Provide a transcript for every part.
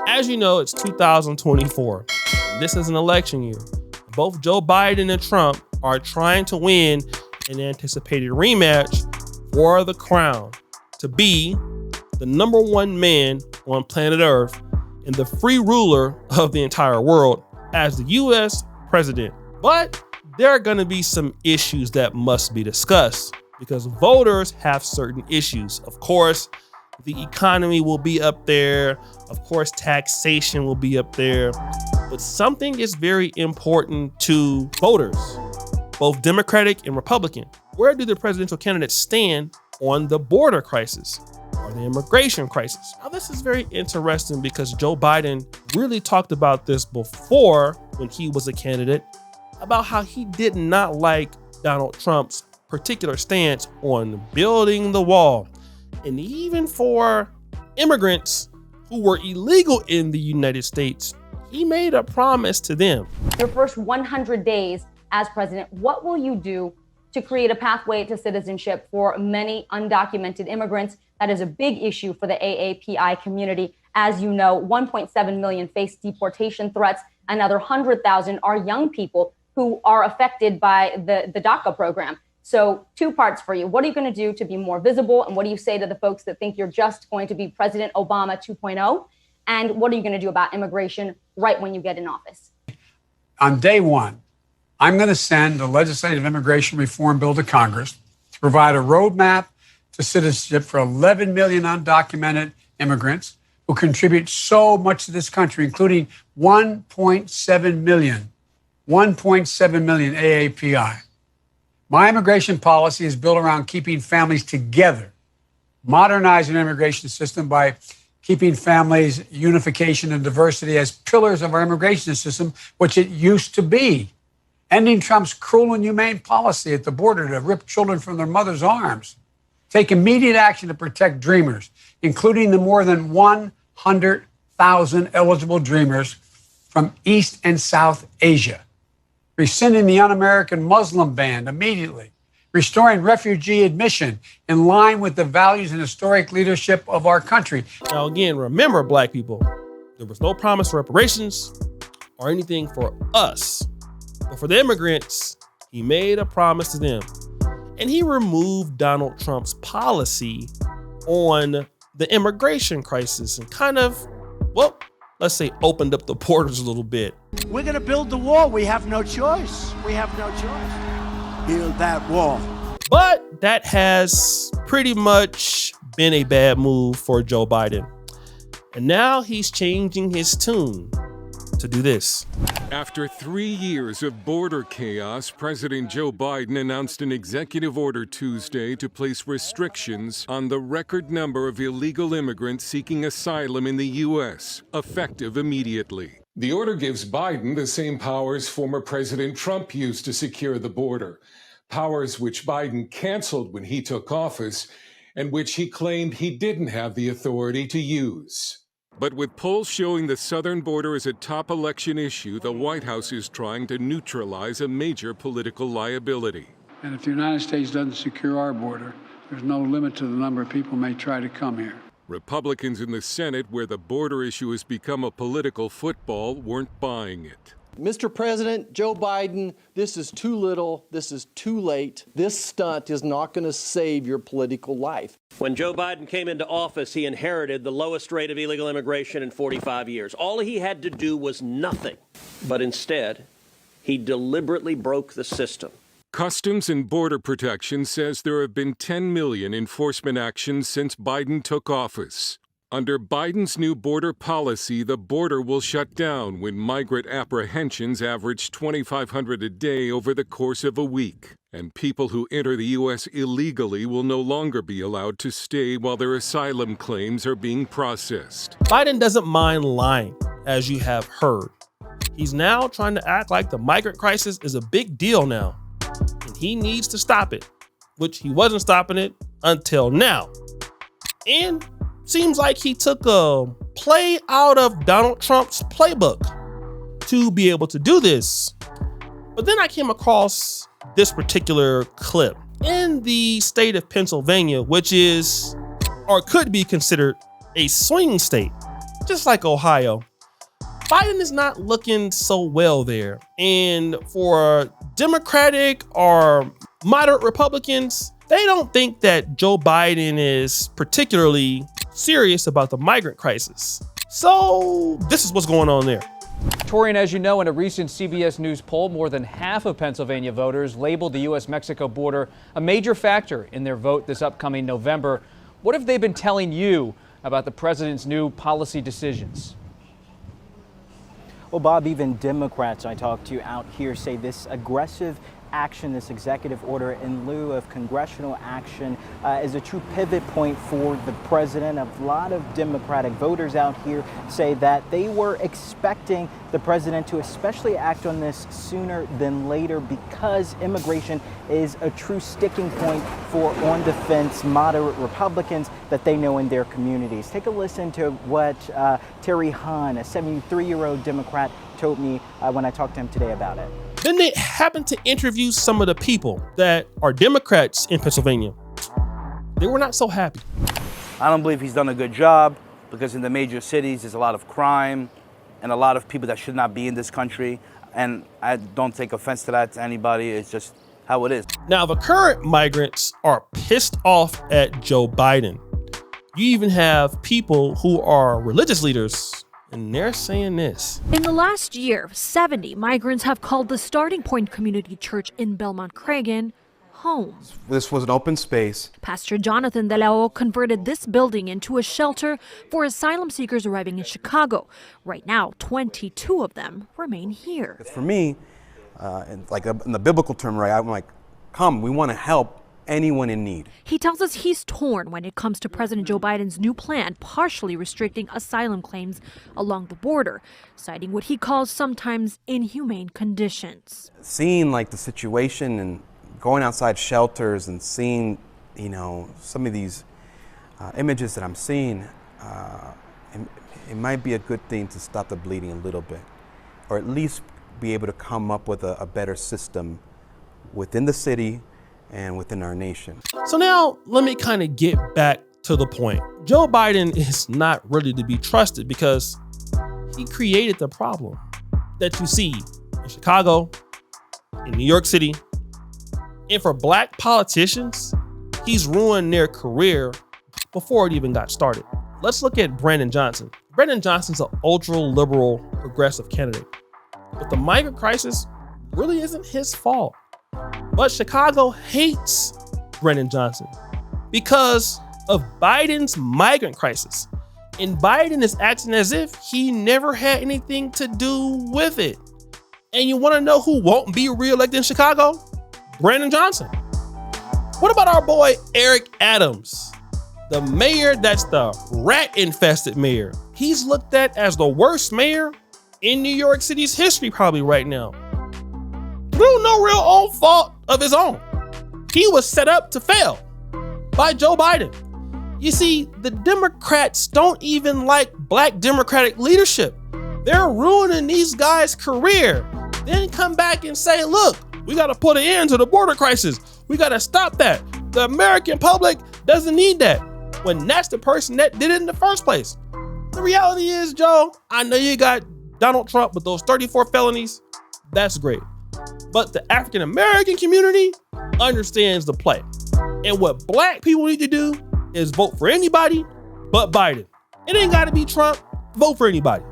As you know, it's 2024. This is an election year. Both Joe Biden and Trump are trying to win an anticipated rematch for the crown to be the number one man on planet Earth and the free ruler of the entire world as the US president. But there are going to be some issues that must be discussed because voters have certain issues. Of course, the economy will be up there. Of course, taxation will be up there. But something is very important to voters, both Democratic and Republican. Where do the presidential candidates stand on the border crisis or the immigration crisis? Now, this is very interesting because Joe Biden really talked about this before when he was a candidate, about how he did not like Donald Trump's particular stance on building the wall. And even for immigrants who were illegal in the United States, he made a promise to them. Your first 100 days as president, what will you do to create a pathway to citizenship for many undocumented immigrants? That is a big issue for the AAPI community. As you know, 1.7 million face deportation threats. Another 100,000 are young people who are affected by the DACA program. So 2 parts for you. What are you going to do to be more visible? And what do you say to the folks that think you're just going to be President Obama 2.0? And what are you going to do about immigration right when you get in office? On day one, I'm going to send a legislative immigration reform bill to Congress to provide a roadmap to citizenship for 11 million undocumented immigrants who contribute so much to this country, including 1.7 million AAPI. My immigration policy is built around keeping families together, modernizing the immigration system by keeping families, unification, and diversity as pillars of our immigration system, which it used to be. Ending Trump's cruel and inhumane policy at the border to rip children from their mother's arms. Take immediate action to protect dreamers, including the more than 100,000 eligible dreamers from East and South Asia. Rescinding the un-American Muslim ban immediately. Restoring refugee admission in line with the values and historic leadership of our country. Now, again, remember, Black people, there was no promise for reparations or anything for us. But for the immigrants, he made a promise to them. And he removed Donald Trump's policy on the immigration crisis and kind of, well, let's say opened up the borders a little bit. We're going to build the wall. We have no choice. We have no choice. Build that wall. But that has pretty much been a bad move for Joe Biden. And now he's changing his tune to do this. After 3 years of border chaos, President Joe Biden announced an executive order Tuesday to place restrictions on the record number of illegal immigrants seeking asylum in the U.S., effective immediately. The order gives Biden the same powers former President Trump used to secure the border, powers which Biden canceled when he took office and which he claimed he didn't have the authority to use. But with polls showing the southern border as a top election issue, the White House is trying to neutralize a major political liability. And if the United States doesn't secure our border, there's no limit to the number of people who may try to come here. Republicans in the Senate, where the border issue has become a political football, weren't buying it. Mr. President, Joe Biden, this is too little, this is too late. This stunt is not going to save your political life. When Joe Biden came into office, he inherited the lowest rate of illegal immigration in 45 years. All he had to do was nothing. But instead, he deliberately broke the system. Customs and Border Protection says there have been 10 million enforcement actions since Biden took office. Under Biden's new border policy, the border will shut down when migrant apprehensions average 2,500 a day over the course of a week. And people who enter the U.S. illegally will no longer be allowed to stay while their asylum claims are being processed. Biden doesn't mind lying, as you have heard. He's now trying to act like the migrant crisis is a big deal now, and he needs to stop it, which he wasn't stopping it until now. And seems like he took a play out of Donald Trump's playbook to be able to do this. But then I came across this particular clip in the state of Pennsylvania, which is or could be considered a swing state. just like Ohio, Biden is not looking so well there. And for Democratic or moderate Republicans, they don't think that Joe Biden is particularly serious about the migrant crisis. So this is what's going on there. Torian, as you know, in a recent CBS News poll, more than half of Pennsylvania voters labeled the U.S.-Mexico border a major factor in their vote this upcoming November. What have they been telling you about the president's new policy decisions? Well, Bob, even Democrats I talked to out here say this aggressive action, this executive order in lieu of congressional action is a true pivot point for the president. A lot of Democratic voters out here say that they were expecting the president to especially act on this sooner than later because immigration is a true sticking point for on-the-fence moderate Republicans that they know in their communities. Take a listen to what Terry Hahn, a 73-year-old Democrat, told me when I talked to him today about it. Then they happened to interview some of the people that are Democrats in Pennsylvania. They were not so happy. I don't believe he's done a good job because in the major cities there's a lot of crime and a lot of people that should not be in this country. And I don't take offense to that to anybody. It's just how it is. Now, the current migrants are pissed off at Joe Biden. You even have people who are religious leaders, and they're saying this. In the last year, 70 migrants have called the Starting Point Community Church in Belmont-Cragen home. This was an open space. Pastor Jonathan De La O converted this building into a shelter for asylum seekers arriving in Chicago. Right now, 22 of them remain here. For me, in the biblical term, right, I'm like, come, we want to help anyone in need. He tells us he's torn when it comes to President Joe Biden's new plan partially restricting asylum claims along the border, citing what he calls sometimes inhumane conditions. Seeing like the situation and going outside shelters and seeing, some of these images that I'm seeing, it might be a good thing to stop the bleeding a little bit, or at least be able to come up with a better system within the city and within our nation. So now let me kind of get back to the point. Joe Biden is not really to be trusted because he created the problem that you see in Chicago, in New York City, and for black politicians, he's ruined their career before it even got started. Let's look at Brandon Johnson. Brandon Johnson's an ultra-liberal progressive candidate, but the migrant crisis really isn't his fault. But Chicago hates Brandon Johnson because of Biden's migrant crisis. And Biden is acting as if he never had anything to do with it. And you want to know who won't be reelected in Chicago? Brandon Johnson. What about our boy Eric Adams, the mayor that's the rat-infested mayor? He's looked at as the worst mayor in New York City's history probably right now. Through no real own fault of his own. He was set up to fail by Joe Biden. You see, the Democrats don't even like black Democratic leadership. They're ruining these guys' career. Then come back and say, look, we got to put an end to the border crisis. We got to stop that. The American public doesn't need that. When that's the person that did it in the first place. The reality is, Joe, I know you got Donald Trump with those 34 felonies. That's great. But the African American community understands the play. And what black people need to do is vote for anybody but Biden. It ain't got to be Trump. Vote for anybody.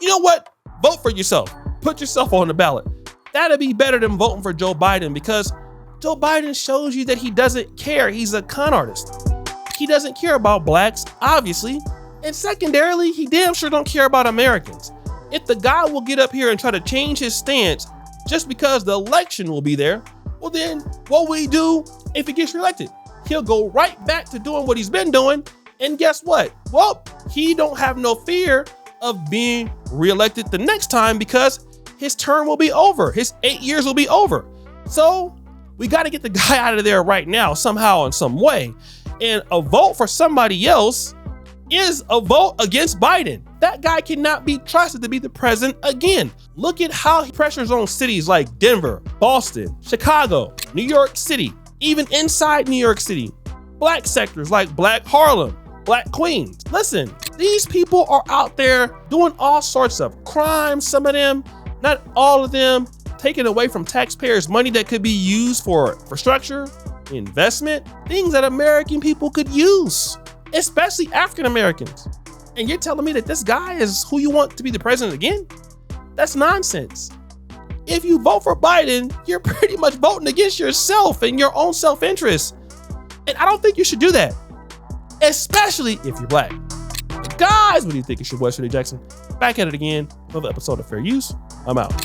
You know what? Vote for yourself. Put yourself on the ballot. That'd be better than voting for Joe Biden because Joe Biden shows you that he doesn't care. He's a con artist. He doesn't care about blacks, obviously. And secondarily, he damn sure don't care about Americans. If the guy will get up here and try to change his stance just because the election will be there, well then what will he do if he gets reelected? He'll go right back to doing what he's been doing. And guess what? Well, he don't have no fear of being reelected the next time because his term will be over. His 8 years will be over. So we got to get the guy out of there right now, somehow in some way. And a vote for somebody else is a vote against Biden. That guy cannot be trusted to be the president again. Look at how he pressures on cities like Denver, Boston, Chicago, New York City, even inside New York City. Black sectors like Black Harlem, black queens. Listen, these people are out there doing all sorts of crimes. Some of them, not all of them, taking away from taxpayers' money that could be used for infrastructure, investment, things that American people could use, especially African Americans. And you're telling me that this guy is who you want to be the president again? That's nonsense. If you vote for Biden, you're pretty much voting against yourself and your own self-interest. And I don't think you should do that, especially if you're black. Guys, what do you think? It's your boy, Shirley Jackson. Back at it again. Another episode of Fair Use. I'm out.